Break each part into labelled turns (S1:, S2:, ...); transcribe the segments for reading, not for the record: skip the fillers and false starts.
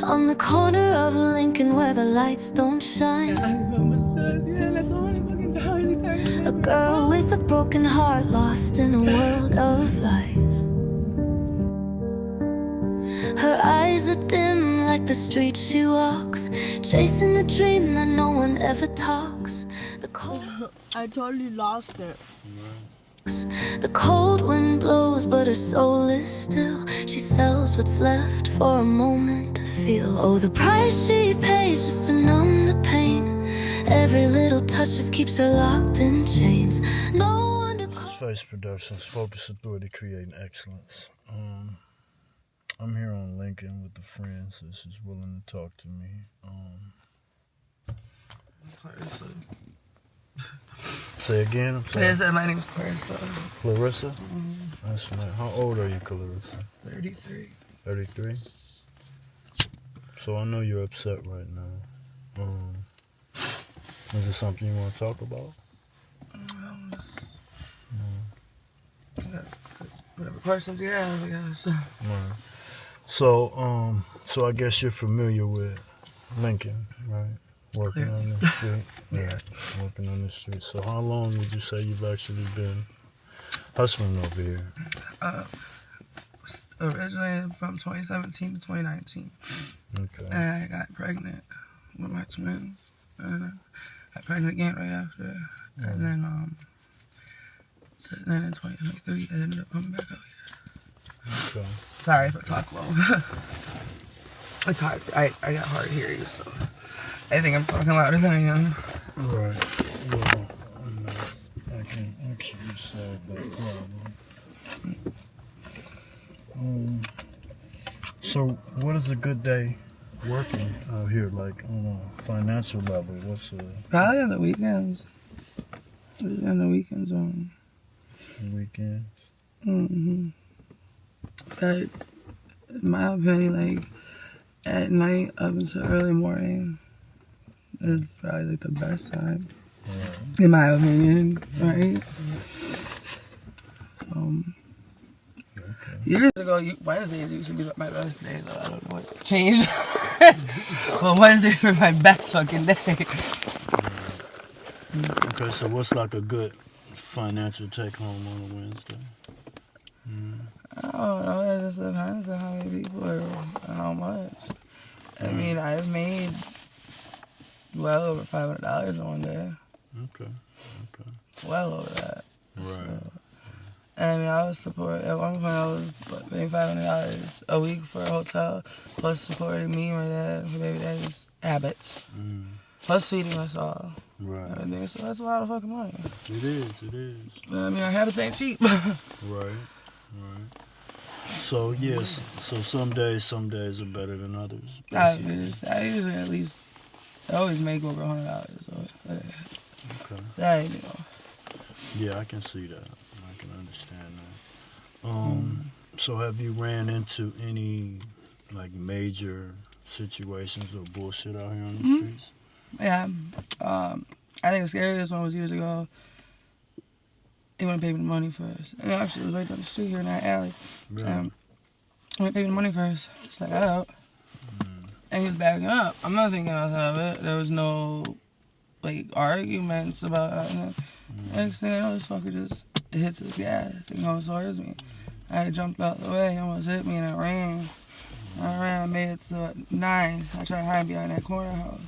S1: On the corner of Lincoln where the lights don't shine. A girl with a broken heart lost in a world of lies. Her eyes are dim like the street she walks, chasing a dream that no one ever talks.
S2: I totally lost it.
S1: The cold wind blows, but her soul is still. She sells what's left for a moment to feel. Oh, the price she pays just to numb the pain. Every little touch just keeps her locked in chains. No wonder
S3: F.A.C.E Productions, Focus Authority, Creating Excellence. I'm here on Lincoln with the friends that's just willing to talk to me.
S4: Clarissa.
S3: Say again. I'm sorry.
S4: Yes, my name is Clarissa.
S3: Clarissa? Mm-hmm. That's nice. How old are you, Clarissa?
S4: 33.
S3: 33? So I know you're upset right now. Is there something you want to talk about?
S4: Whatever questions you have, I guess.
S3: Right. So I guess you're familiar with Lincoln, right? Working on the street. Yeah, working on the street. So how long would you say you've actually been hustling over here?
S4: Originally from 2017 to 2019.
S3: Okay.
S4: And I got pregnant with my twins. And I got pregnant again right after. And then, in 2023, I ended up coming back out here.
S3: Okay.
S4: Sorry if I talk low. It's hard. I got hard to hear you, so I think I'm talking louder than I am.
S3: Right. Well, I can actually solve that problem. So what is a good day working out here, like on a financial level? What's
S4: Probably on the weekends. On the weekends,
S3: weekends?
S4: But in my opinion, like at night up until early morning is probably like the best time.
S3: Right.
S4: In my opinion, right?
S3: Okay.
S4: Years ago, Wednesdays used to be my best day, though. I don't know what changed. But Wednesdays were my best fucking day.
S3: Okay, so what's like a good financial take home on a Wednesday?
S4: I don't know, it just depends on how many people or how much. I mean, I've made well over $500 in one day.
S3: Okay.
S4: Well over that.
S3: Right.
S4: So, I mean, I was supporting, at one point I was paying $500 a week for a hotel, plus supporting me, my dad, my baby daddy's habits, plus feeding us all.
S3: Right.
S4: Everything. So that's a lot of fucking money.
S3: It is.
S4: I mean, our habits ain't cheap.
S3: Right. So yes, so some days are better than others.
S4: I usually at least, I always make over $100. So
S3: Okay.
S4: that ain't, you know.
S3: Yeah, I can see that. I can understand that. So have you ran into any like major situations or bullshit out here on the streets?
S4: Yeah. I think the scariest one was years ago. He wouldn't pay me the money first. And actually, it was right down the street here in that alley.
S3: Yeah.
S4: He wouldn't pay me the money first. Just like, out. And he was backing up. I'm not thinking nothing of it. There was no, like, arguments about it. And next thing I know, this fucker just hits his gas and goes towards me. I jumped out the way. He almost hit me and I ran. I made it to 9. I tried to hide behind that corner house.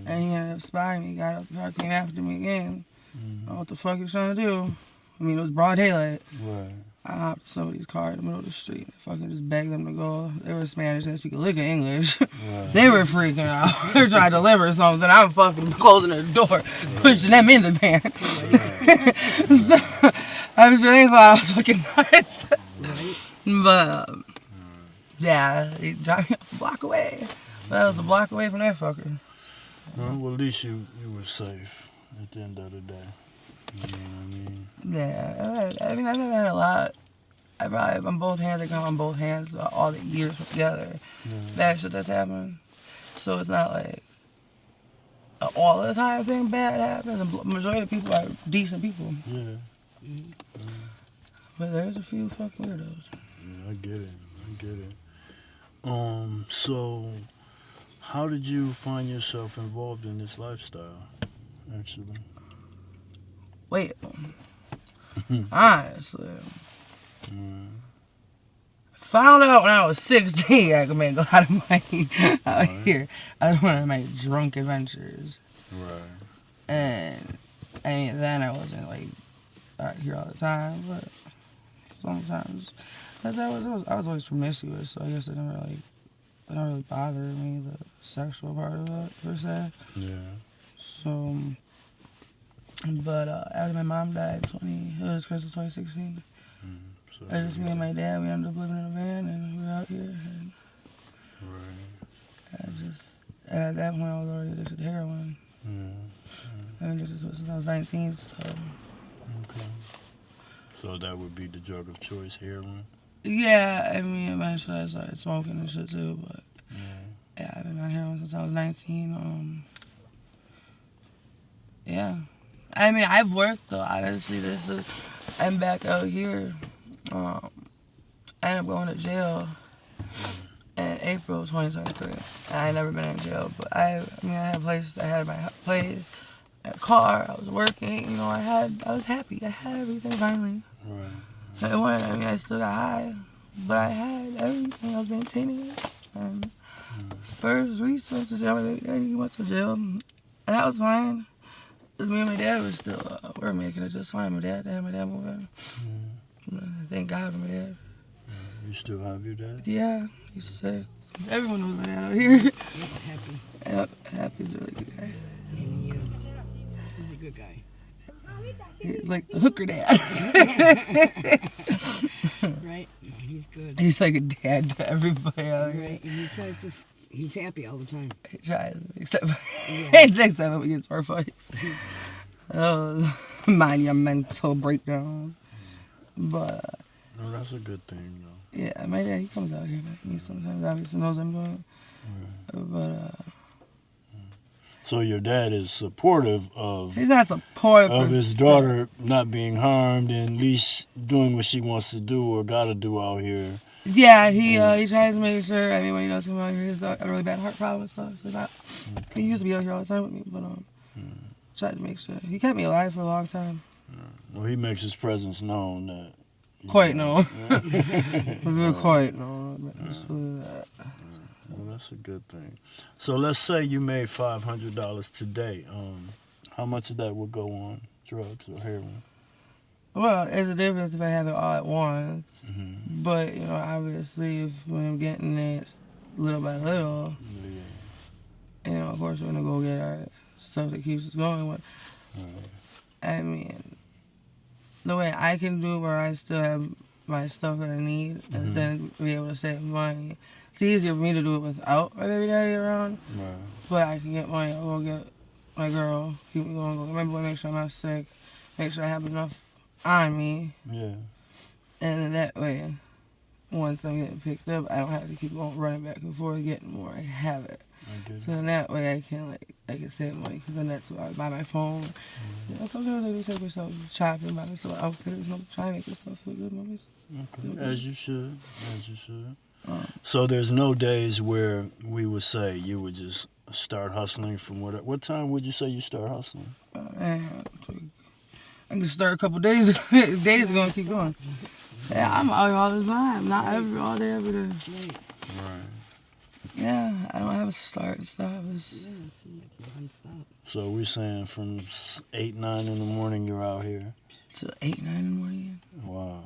S4: And he ended up spying me. Got up the car, came after me again. I don't know what the fuck he was trying to do. I mean, it was broad daylight.
S3: Right.
S4: I hopped in somebody's car in the middle of the street and fucking just begged them to go. They were Spanish, they didn't speak a lick of English. Right. They were freaking out. They're trying to deliver something. I'm fucking closing the door, pushing them in the van. Right. So, I'm sure they thought I was fucking nuts. Right. But, yeah, he dropped me off a block away. But I was a block away from that fucker.
S3: Well, at least you were safe at the end of the day. You know what I mean?
S4: Yeah, I mean, I've never had a lot. I'm both hands. I count on both hands all the years put together. Yeah. That shit that's happened. So it's not like all the time thing bad happens. The majority of people are decent people.
S3: Yeah.
S4: But there's a few fucking weirdos.
S3: Yeah, I get it. So how did you find yourself involved in this lifestyle, actually?
S4: Wait. Honestly. Found out when I was 16 I could make a lot of money out here. I want to make drunk adventures.
S3: Right.
S4: And then I wasn't like out here all the time, but sometimes. Because I was always promiscuous, so I guess it don't really bother me, the sexual part of it, per se.
S3: Yeah.
S4: So, but after my mom died, it was Christmas 2016.
S3: So
S4: It was just me and my dad. We ended up living in a van, and we were out here. And and at that point, I was already addicted to heroin. I've been addicted to it since I was 19. So.
S3: Okay. So that would be the drug of choice, heroin.
S4: Yeah, I mean, eventually I started smoking and shit too, but yeah, I've been on heroin since I was 19. Yeah. I mean, I've worked though, honestly. I'm back out here. I ended up going to jail in April 2023. I had never been in jail, but I had a place. I had my place, I had a car. I was working. You know, I was happy. I had everything finally.
S3: Right.
S4: I still got high, but I had everything. I was maintaining it. And first recent to jail, my baby daddy, he went to jail, and that was fine. Cause me and my dad was still, we were making it just fine. I had my dad move in. Thank God for my dad.
S3: You still have your dad?
S4: Yeah, he's sick. Everyone knows my dad out here.
S5: Happy.
S4: Yep, Happy's a really good guy.
S5: And he is. He's a good guy.
S4: He's like the hooker dad.
S5: Right? He's good.
S4: He's like a dad to everybody out here.
S5: Right? And he tries to, he's happy all the time.
S4: He tries, except when he gets our fights. Those monumental breakdowns. But
S3: No, that's a good thing, though.
S4: yeah, my dad, he comes out here, but he sometimes obviously knows I'm doing it. But
S3: So your dad is supportive of
S4: he's not supportive
S3: of
S4: per
S3: his
S4: se.
S3: daughter not being harmed and at least doing what she wants to do or got to do out here.
S4: Yeah, he tries to make sure. I mean, when he does come out here, he's got a really bad heart problem and stuff. So he used to be out here all the time with me, but tried to make sure. He kept me alive for a long time.
S3: Well, he makes his presence known that.
S4: Quite known. Quite known.
S3: Well, that's a good thing. So let's say you made $500 today. How much of that would go on drugs or heroin?
S4: Well, there's a difference if I have it all at once.
S3: Mm-hmm.
S4: But, you know, obviously, when I'm getting it little by little, you know, of course, we're going to go get our stuff that keeps us going. But, I mean, the way I can do it where I still have my stuff that I need is then be able to save money. It's easier for me to do it without my baby daddy around, but I can get money. I'll go get my girl, keep me going. Remember, make sure I'm not sick, make sure I have enough on me.
S3: Yeah.
S4: And then that way, once I'm getting picked up, I don't have to keep going running back and forth getting more. I have it. So in that way, I can save money because then that's why I buy my phone. You know, sometimes I do take myself shopping, buy myself outfitters, try to make myself feel good.
S3: Okay. As you should. As you should. So there's no days where we would say you would just start hustling from what time would you say you start hustling?
S4: Man, I can start a couple days ago and keep going. Yeah, I'm out here all the time, not all day, every day.
S3: Right.
S4: Yeah, I don't have a start and stop.
S3: So we're saying from 8, 9 in the morning you're out here.
S4: Till 8, 9 in the morning.
S3: Wow.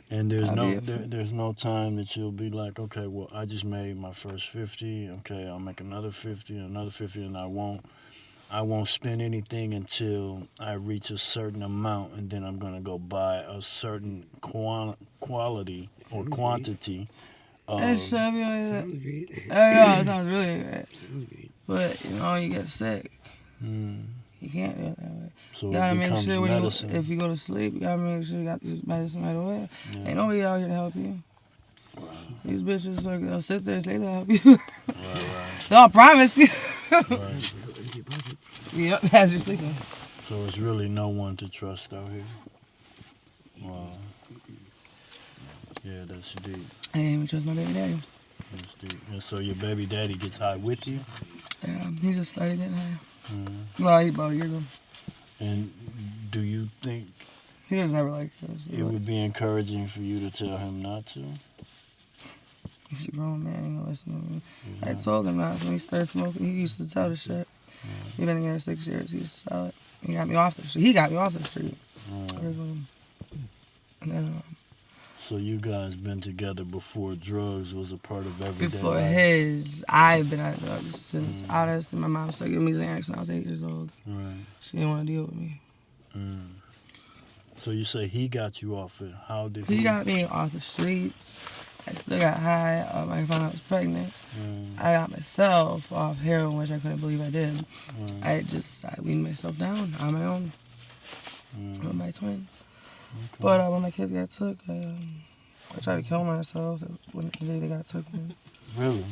S3: And there's no time that you'll be like, okay, well, I just made my first 50. Okay, I'll make another 50, and I won't spend anything until I reach a certain amount, and then I'm gonna go buy a certain quality or quantity.
S4: It should be like that.
S5: Sounds great.
S4: I know, it sounds really great.
S5: Sounds great.
S4: But, you know, you get sick. You can't do it that way.
S3: So
S4: You gotta
S3: it
S4: make
S3: becomes
S4: sure
S3: medicine.
S4: if you go to sleep, you gotta make sure you got this medicine right away. Ain't nobody out here to help you. These bitches they'll sit there and say they'll help you.
S3: Right.
S4: They'll promise you.
S3: Right.
S4: Yep, as you're sleeping.
S3: So it's really no one to trust out here. Wow. Yeah, that's deep.
S4: I didn't even trust my baby daddy.
S3: That's deep. And so your baby daddy gets high with you?
S4: Yeah, he just started getting high.
S3: Mm.
S4: Well, he about a year ago.
S3: And do you think
S4: He was never like this.
S3: it would be encouraging for you to tell him not to?
S4: He's a grown man. He don't listen to me.
S3: Yeah.
S4: I told him not when he started smoking. He used to tell the shit. He been together 6 years. He used to sell it. He got me off the street. He got me off the street. And then,
S3: So you guys been together before drugs was a part of everyday
S4: before
S3: life?
S4: I've been on drugs since, honestly, my mom started giving me Xanax when I was 8 years old.
S3: Right.
S4: She didn't want to deal with me.
S3: Mm. So you say he got you off it. How did
S4: He got me off the streets. I still got high. I found out I was pregnant. I got myself off heroin, which I couldn't believe I did. I weaned myself down on my own with my twins.
S3: Okay.
S4: But when my kids got took, I tried to kill myself when the day they got took.
S3: Really?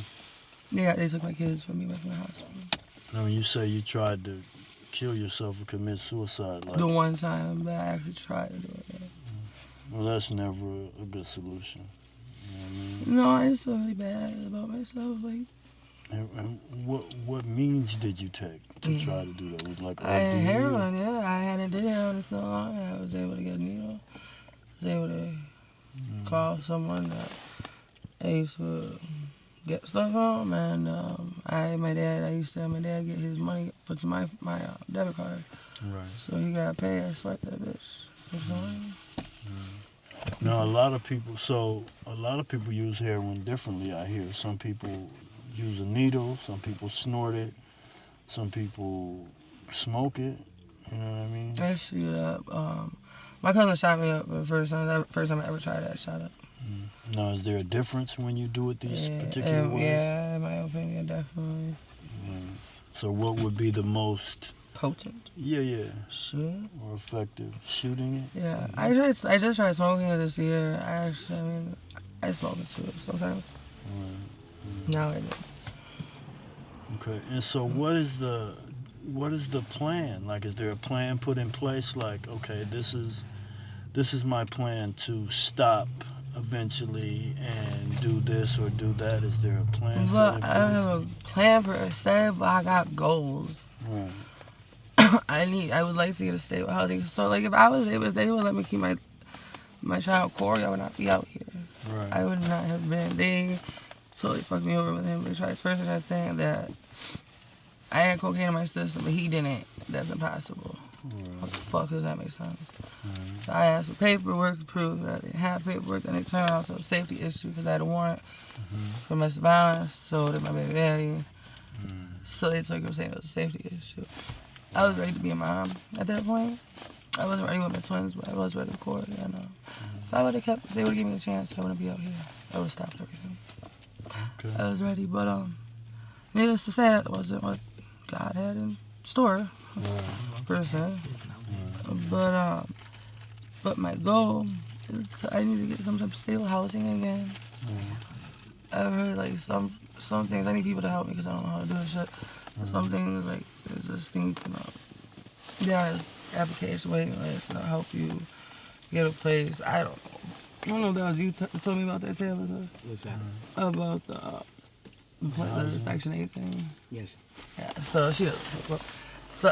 S4: Yeah, they took my kids from me back in the hospital.
S3: Now when you say you tried to kill yourself or commit suicide, like,
S4: The one time, but I actually tried to do it. Yeah.
S3: well, that's never a good solution. You know what I mean?
S4: No, I just feel really bad about myself. Like,
S3: And what means did you take to try to do that? Was like
S4: I had
S3: OD?
S4: heroin, yeah. I hadn't did heroin in so long. I was able to get a needle. I was able to call someone that I used to get stuff from, and I used to have my dad get his money put to my debit card.
S3: Right.
S4: So he got paid. I swiped that bitch.
S3: Now a lot of people use heroin differently. I hear some people use a needle, some people snort it, some people smoke it. You know what I mean?
S4: I shoot up. My cousin shot me up for the first time. The first time I ever tried that, I shot up.
S3: Now, is there a difference when you do it these particular ways?
S4: Yeah, in my opinion, definitely.
S3: So what would be the most
S4: Potent.
S3: yeah
S4: Shooting?
S3: or effective? Shooting it?
S4: Yeah, I just tried smoking it this year. I smoke it too sometimes. Now I do.
S3: Okay. And so what is the plan? Like, is there a plan put in place? Like, okay, this is my plan to stop eventually and do this or do that. Is there a plan set in
S4: But
S3: place?
S4: I don't have a plan per se, but I got goals.
S3: Right.
S4: I would like to get a stable housing. So like if they would let me keep my child Corey, I would not be out here.
S3: Right.
S4: I would not have been. They totally fucked me over with him. They tried saying that I had cocaine in my system, but he didn't. That's impossible. What the fuck does that make sense? So I asked for paperwork to prove that I didn't have paperwork, and it turned out it was a safety issue because I had a warrant for domestic violence. So did my baby daddy. So they took it saying it was a safety issue. I was ready to be a mom at that point. I wasn't ready with my twins, but I was ready with Corey. I know. If I would have they would have given me a chance, I wouldn't be out here. I would have stopped everything.
S3: Okay.
S4: I was ready, but needless to say, that wasn't what God had in store, per se. But my goal is I need to get some type of stable housing again. I've heard like some things. I need people to help me because I don't know how to do this shit. Some things like there's this thing you can this application waiting list and help you get a place. I don't know if that was you told me about that, Taylor.
S5: What's that?
S4: About the Section 8 thing.
S5: Yes.
S4: Yeah, so she doesn't. So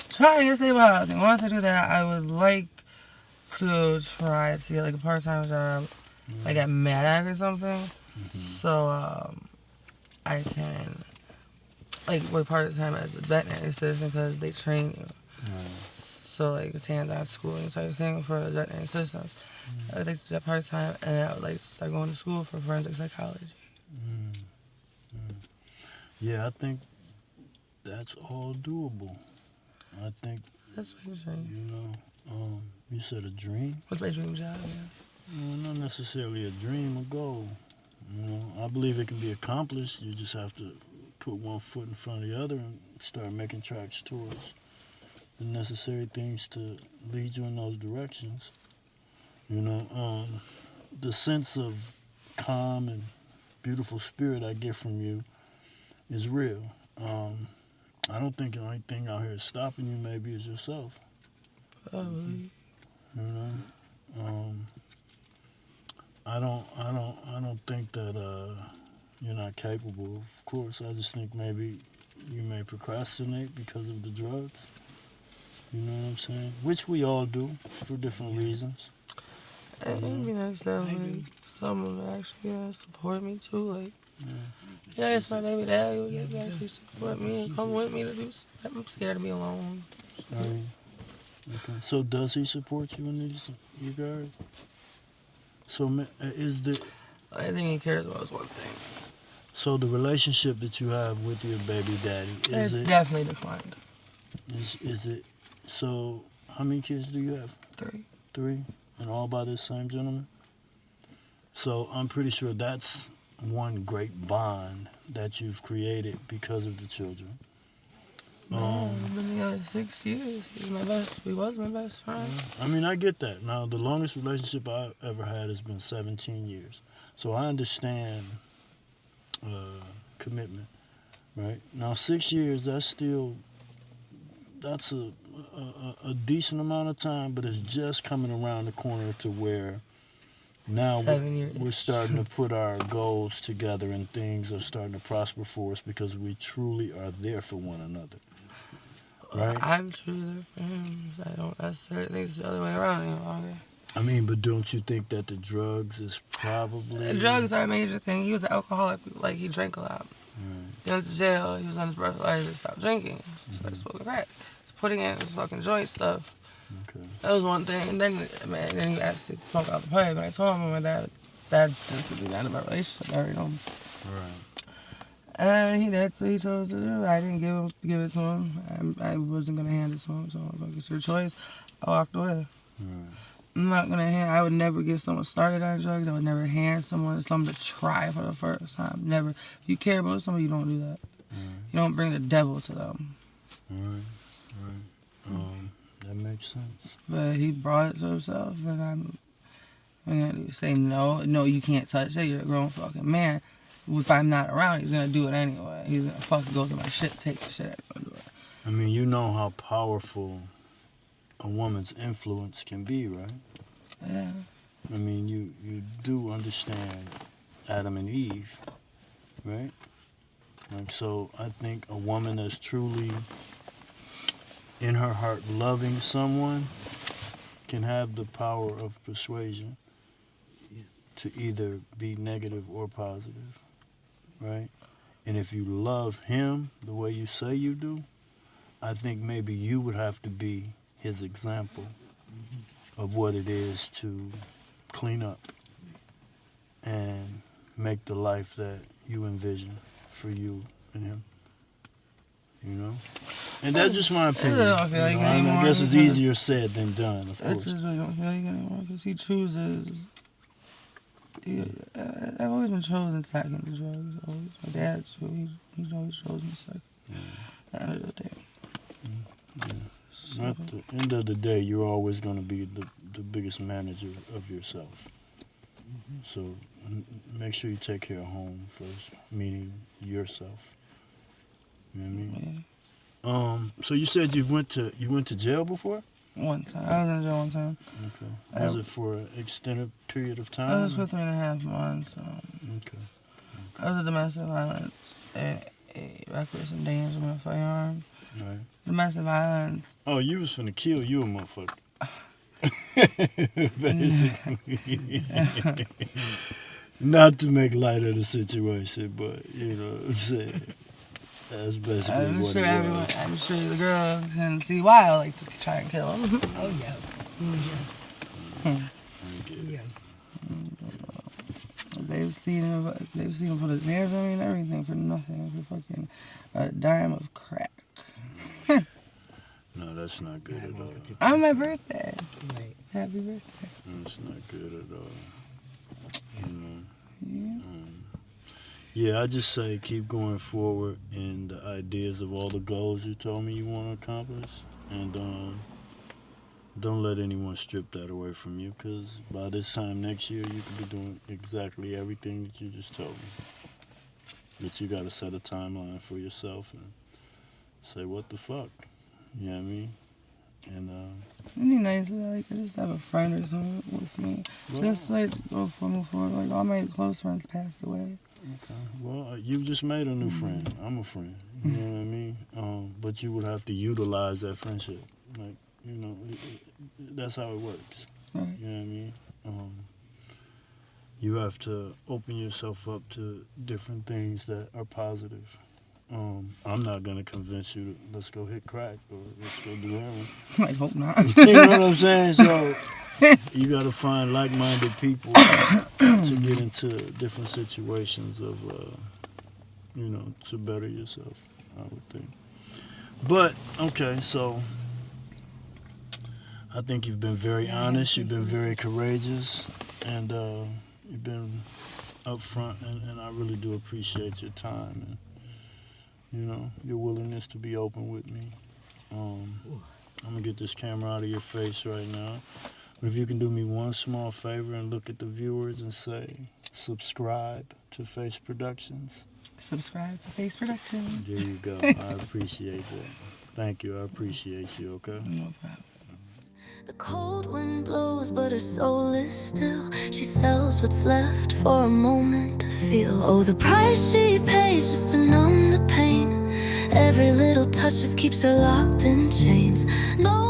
S4: trying to get stable housing. Once I do that, I would like to try to get like a part-time job, like at MADAC or something. So I can like work part-time as a veterinary assistant because they train you. So like it's hands-on schooling type of thing for the veterinary assistants. I would like to do that part-time, and I would like to start going to school for forensic psychology.
S3: Yeah, I think that's all doable. I think,
S4: That's my dream.
S3: you said a dream?
S4: What's my dream job? Yeah.
S3: Well, not necessarily a dream, a goal. I believe it can be accomplished. You just have to put one foot in front of the other and start making tracks towards the necessary things to lead you in those directions. The sense of calm and beautiful spirit I get from you is real. I don't think the only thing out here stopping you maybe is yourself. I don't think that you're not capable. Of course, I just think maybe you may procrastinate because of the drugs. You know what I'm saying? Which we all do for different reasons.
S4: It'd be nice to have
S5: I do.
S4: like, someone to actually support me too. Like,
S3: Yeah.
S4: yeah, it's my baby dad. He would actually support me and come with me to do stuff. I'm scared to be alone.
S3: Right. Okay. So does he support you in these regards? So is the
S4: The only thing he cares about is one thing.
S3: so the relationship that you have with your baby daddy
S4: It's
S3: is
S4: definitely declined.
S3: is it so? How many kids do you have?
S4: 3.
S3: 3, and all by this same gentleman. So I'm pretty sure that's one great bond that you've created because of the children.
S4: We've been together 6 years. He was my best friend.
S3: I mean, I get that. Now, the longest relationship I've ever had has been 17 years. So I understand commitment, right? Now, 6 years, that's a decent amount of time, but it's just coming around the corner to where now
S4: 7 years.
S3: we're starting to put our goals together and things are starting to prosper for us because we truly are there for one another. Right?
S4: I'm truly there for him. I don't necessarily think it's the other way around any longer.
S3: I mean, but don't you think that the drugs is probably...
S4: Drugs are a major thing. He was an alcoholic. Like, he drank a lot. He went to jail. He was on his breathalyzer to stop drinking. He started smoking crack. He's putting in his fucking joint stuff.
S3: Okay.
S4: That was one thing. And then he asked to smoke out the pipe. And I told him, that's just to be out of my relationship. I already know.
S3: Right.
S4: And that's what he chose to do. I didn't give it to him. I wasn't going to hand it to him. So I was like, it's your choice. I walked away.
S3: Right.
S4: I'm not going to I would never get someone started on drugs. I would never hand someone something to try for the first time. Never. If you care about someone, you don't do that. You don't bring the devil to them.
S3: Right. That makes sense.
S4: But he brought it to himself, and I'm going to say, no, you can't touch it. You're a grown fucking man. If I'm not around, he's going to do it anyway. He's going to fucking go through my shit, take the shit out of my door.
S3: I mean, you know how powerful a woman's influence can be, right?
S4: Yeah.
S3: I mean, you do understand Adam and Eve, right? Like, so I think a woman that's truly in her heart loving someone can have the power of persuasion to either be negative or positive, right? And if you love him the way you say you do, I think maybe you would have to be his example of what it is to clean up and make the life that you envision for you and him. You know? And that's just my opinion.
S4: I don't feel like anymore
S3: I guess it's
S4: because
S3: easier said than done, of
S4: I
S3: course.
S4: just really don't feel like anymore because he chooses. I've always been chosen second to drugs. Always. My dad, too. He's always chosen second. At the end of the day.
S3: At the end of the day, you're always going to be the biggest manager of yourself. So make sure you take care of home first, meaning yourself. You know what I mean? So you said you went to jail before?
S4: One time. I was in jail one time.
S3: Okay. Was it for an extended period of time?
S4: I was for 3.5 months.
S3: Okay.
S4: I was a domestic violence and a reckless endangerment of a firearm.
S3: Right.
S4: Domestic violence.
S3: Oh, you was finna kill you a motherfucker. Basically. Not to make light of the situation, but you know what I'm saying. That's basically
S4: I'm
S3: what
S4: sure
S3: it was.
S4: I'm sure the girls can see why I like to try and kill them.
S5: Oh, yes. Yes.
S4: They've seen him put his hands on me and everything for nothing, for fucking a dime of crack.
S3: No, that's not good at all.
S4: On my birthday.
S5: Right.
S4: Happy birthday.
S3: That's not good at all. You know.
S4: Yeah.
S3: Yeah, I just say keep going forward in the ideas of all the goals you told me you want to accomplish, and don't let anyone strip that away from you, because by this time next year you could be doing exactly everything that you just told me. But you got to set a timeline for yourself and say, what the fuck? You know what I mean? And
S4: It'd be nice to like just have a friend or something with me.
S3: well,
S4: Just like go move forward. Like all my close friends passed away.
S3: okay. Well, you just made a new friend. I'm a friend. You know what I mean? But you would have to utilize that friendship. Like, you know, that's how it works.
S4: Right.
S3: You know what I mean? You have to open yourself up to different things that are positive. I'm not gonna convince you to let's go hit crack or let's go do heroin.
S4: I hope not.
S3: You know what I'm saying? So you gotta find like-minded people to get into different situations of, you know, to better yourself, I would think. But, okay, so I think you've been very honest, you've been very courageous, and you've been upfront, and I really do appreciate your time and, you know, your willingness to be open with me. I'm gonna get this camera out of your face right now. But if you can do me one small favor and look at the viewers and say, subscribe to F.A.C.E Productions.
S4: Subscribe to F.A.C.E Productions.
S3: There you go. I appreciate that. Thank you. I appreciate you, okay?
S4: No problem.
S1: The cold wind blows, but her soul is still. She sells what's left for a moment to feel. Oh, the price she pays just to numb the pain. Every little touch just keeps her locked in chains. No